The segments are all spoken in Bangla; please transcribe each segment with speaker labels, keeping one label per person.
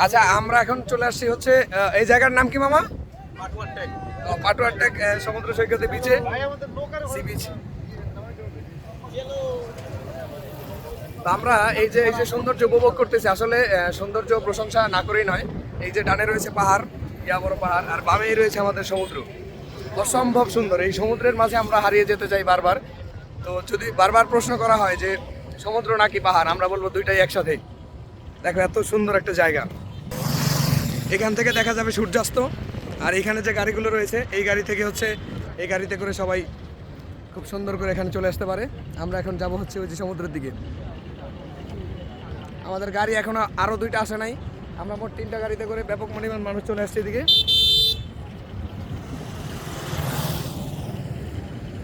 Speaker 1: আচ্ছা, আমরা এখন চলে আসছি হচ্ছে এই জায়গার নাম কি মামা? পাটুয়ার টেক সমুদ্র সৈকতে বিচে, সি বিচ। আমরা এই যে সৌন্দর্য উপভোগ করতেছি, আসলে সৌন্দর্য প্রশংসা না করেই নয়। এই যে ডানে রয়েছে পাহাড়, ইয়া বড় পাহাড়, আর বামেই রয়েছে আমাদের সমুদ্র। অসম্ভব সুন্দর। এই সমুদ্রের মাঝে আমরা হারিয়ে যেতে চাই বারবার। তো যদি বারবার প্রশ্ন করা হয় যে সমুদ্র নাকি পাহাড়, আমরা বলবো দুইটাই একসাথে। দেখো এত সুন্দর একটা জায়গা। এখান থেকে দেখা যাবে সূর্যাস্ত। আর এখানে যে গাড়িগুলো রয়েছে, এই গাড়ি থেকে হচ্ছে এই গাড়িতে করে সবাই খুব সুন্দর করে এখানে চলে আসতে পারে। আমরা এখন যাব হচ্ছে ওই যে সমুদ্রের দিকে। আমাদের গাড়ি এখনো আরও দুইটা আসে নাই। আমরা মোট 3টা গাড়িতে করে ব্যাপক পরিমাণ মানুষ চলে আসছে এদিকে।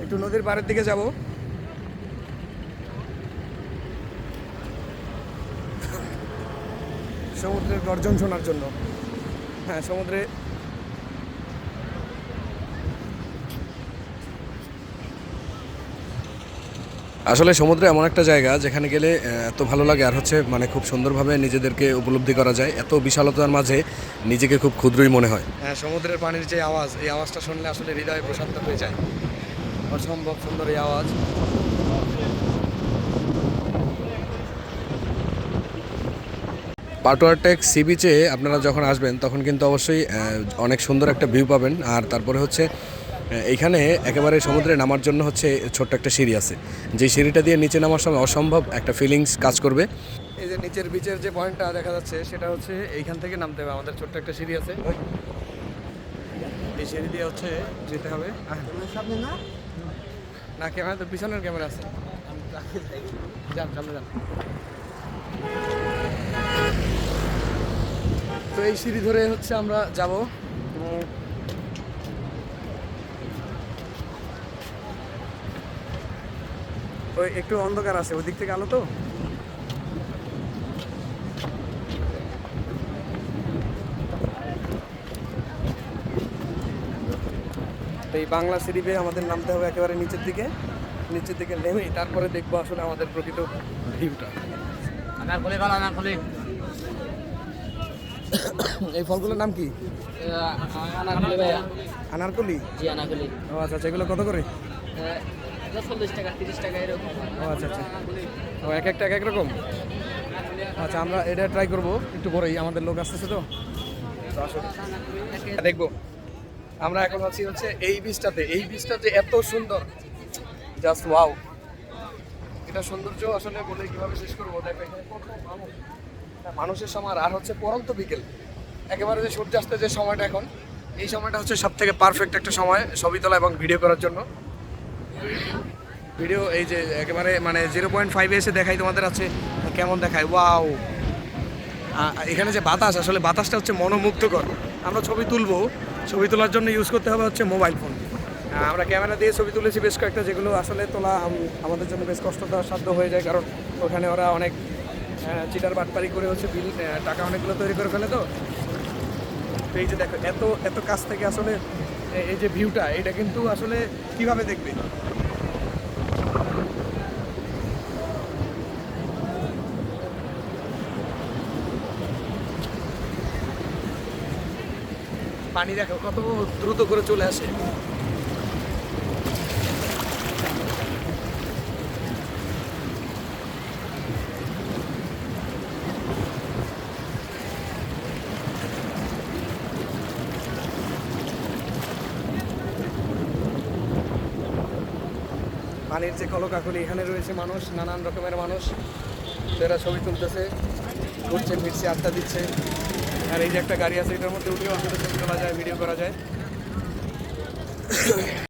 Speaker 1: একটু নদীর পাড়ের দিকে যাব। সমুদ্রের গর্জন শোনার জন্য। হ্যাঁ, সমুদ্রে আসলে সমুদ্রে এমন একটা জায়গা যেখানে গেলে এত ভালো লাগে, আর হচ্ছে মানে খুব সুন্দরভাবে নিজেদেরকে উপলব্ধি করা যায়। এত বিশালতার মাঝে নিজেকে খুব ক্ষুদ্রই মনে হয়। হ্যাঁ, সমুদ্রের পানির যে আওয়াজ, এই আওয়াজটা শুনলে আসলে হৃদয়ে প্রশান্ত হয়ে যায়। অসম্ভব সুন্দর এই আওয়াজ। পাটুয়ার টেক সি বিচে আপনারা যখন আসবেন তখন কিন্তু অবশ্যই অনেক সুন্দর একটা ভিউ পাবেন। আর তারপরে হচ্ছে এইখানে একেবারে সমুদ্রে নামার জন্য হচ্ছে ছোট্ট একটা সিঁড়ি আছে, যে সিঁড়িটা দিয়ে নিচে নামার সময় অসম্ভব একটা ফিলিংস কাজ করবে। এই যে নিচের বিচের যে পয়েন্টটা দেখা যাচ্ছে, সেটা হচ্ছে এইখান থেকে নামতে হবে। আমাদের ছোট্ট একটা সিঁড়ি আছে, এই সিঁড়ি দিয়ে হচ্ছে যেতে হবে। সামনে না না ক্যামেরা তো পিছনের ক্যামেরা আছে, যান সামনে যান। তো এই সিঁড়ি ধরে হচ্ছে আমরা যাব। ওই একটু অন্ধকার আছে, ওই দিক থেকে আলো তো। এই বাংলা সিঁড়ি বেয়ে আমাদের নামতে হবে একেবারে নিচের দিকে। নিচের দিকে নেমেই তারপরে দেখবো আসলে আমাদের প্রকৃত ভিউটা। এই ফলগুলোর নাম কি? আনারকলি।
Speaker 2: জি, আনারকলি।
Speaker 1: ও আচ্ছা আচ্ছা, এগুলো কত করে?
Speaker 2: 40 টাকা 30 টাকা এরকম।
Speaker 1: ও আচ্ছা আচ্ছা, ও এক একটা এক এক রকম। আচ্ছা, আমরা এটা ট্রাই করবো একটু পরেই, আমাদের লোক আসতেছে তো আসলে দেখবো। আমরা এখন আছি হচ্ছে এই বীজটাতে। এই বীজটাতে এত সুন্দর, জাস্ট ওয়াও। এটা সৌন্দর্য আসলে বলে কিভাবে শেষ করবো। দেখো এখানে কত মানুষ, মানুষের সমার। আর হচ্ছে পরন্ত বিকেল, একেবারে যে সূর্যাস্তের যে সময়টা এখন, এই সময়টা হচ্ছে সব থেকে পারফেক্ট একটা সময় ছবি তোলা এবং ভিডিও করার জন্য। ভিডিও এই যে একেবারে মানে 0.5 এসে দেখাই তোমাদের আছে কেমন দেখায়। ওয়াও, এখানে যে বাতাস, আসলে বাতাসটা হচ্ছে মনোমুগ্ধকর। আমরা ছবি তুলবো, ছবি তোলার জন্য ইউজ করতে হবে হচ্ছে মোবাইল ফোন। আমরা ক্যামেরা দিয়ে ছবি তুলেছি বেশ কয়েকটা, যেগুলো আসলে তোলা আমাদের জন্য বেশ কষ্টসাধ্য হয়ে যায়, কারণ ওখানে ওরা অনেক চিটার বাটপারি করে হচ্ছে বিল টাকা অনেকগুলো তৈরি করে ফেলে। তো এই যে দেখো এত এত কাছ থেকে আসলে এই যে ভিউটা, এটা কিন্তু আসলে কিভাবে দেখবে। পানি দেখো কত দ্রুত করে চলে আসে। পানির যে কলকাকলি, এখানে রয়েছে মানুষ, নানান রকমের মানুষ, যারা ছবি তুলতেছে, ঘুরছে ফিরছে, আড্ডা দিচ্ছে। আর এই যে একটা গাড়ি আছে, এটার মধ্যে উঠেও আসলে ছবি তোলা যায়, ভিডিও করা যায়।